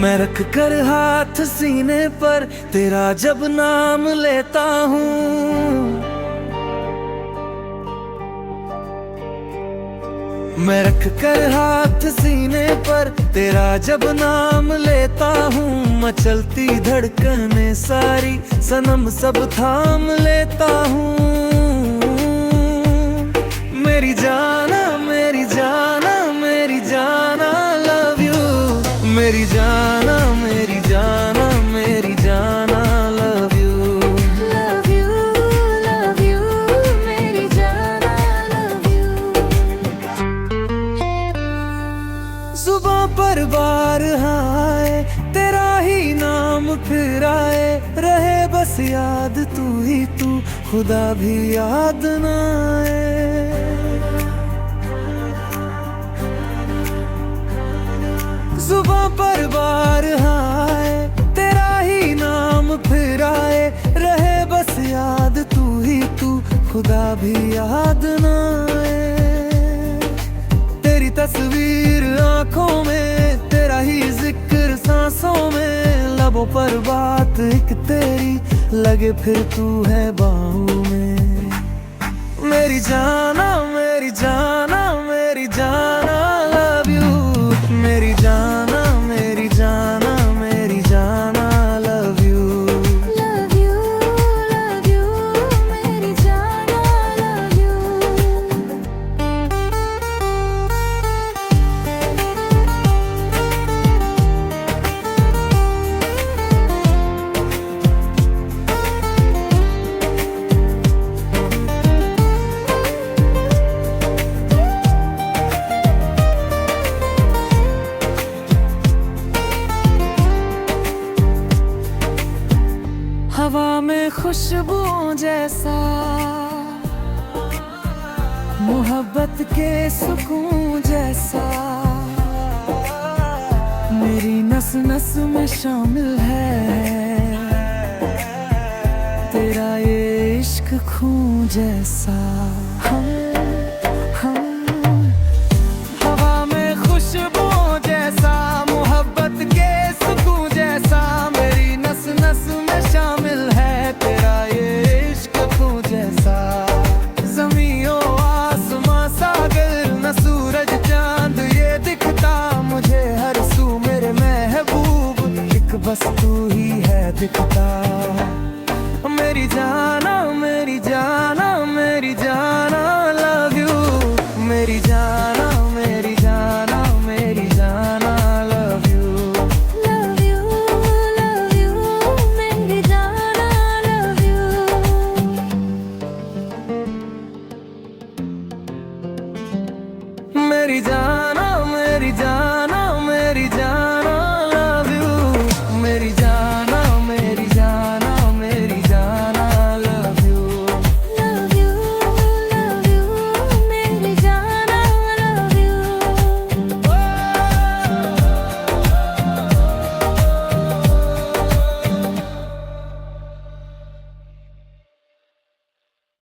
मैं रख कर हाथ सीने पर तेरा जब नाम लेता हूँ, मैं रख कर हाथ सीने पर तेरा जब नाम लेता हूँ, मचलती धड़कने सारी सनम सब थाम लेता हूँ। मेरी जाना मेरी जाना मेरी जाना लव यू, मेरी जाना मेरी जाना मेरी जाना love you, love you love you मेरी जाना लव यू। जुबां पर बार आए तेरा ही नाम फिर आए, रहे बस याद तू ही तू, खुदा भी याद ना आए। जुबां पर बार आए तेरा ही नाम फिर आए, रहे बस याद तू ही तू, खुदा भी याद ना आए। तेरी तस्वीर आंखों में, तेरा ही जिक्र सांसों में, लबों पर बात एक तेरी, लगे फिर तू है बाहों में। मेरी जाना मेरी जाना मेरी जाना लव यू, मेरी जाना मेरी जाना मेरी जाना लव यू, लव यू मेरी जाना लव यू। हवा में खुशबू जैसा, मोहब्बत के सुकून जैसा, मेरी नस नस में शामिल है तेरा ये इश्क खून जैसा। हवा में खुशबू जैसा, मोहब्बत के सुकून जैसा, मेरी नस नस में शामिल है तेरा ये इश्क खून जैसा। ज़मीं और आसमां सागर न सूरज चांद ये दिखता, मुझे हर सू मेरे महबूब एक बस तू ही है दिखता। मेरी जाना मेरी जाना मेरी जाना लव यू, मेरी जाना मेरी जाना मेरी जाना लव यू, लव यू मेरी जाना लव यू। मेरी जान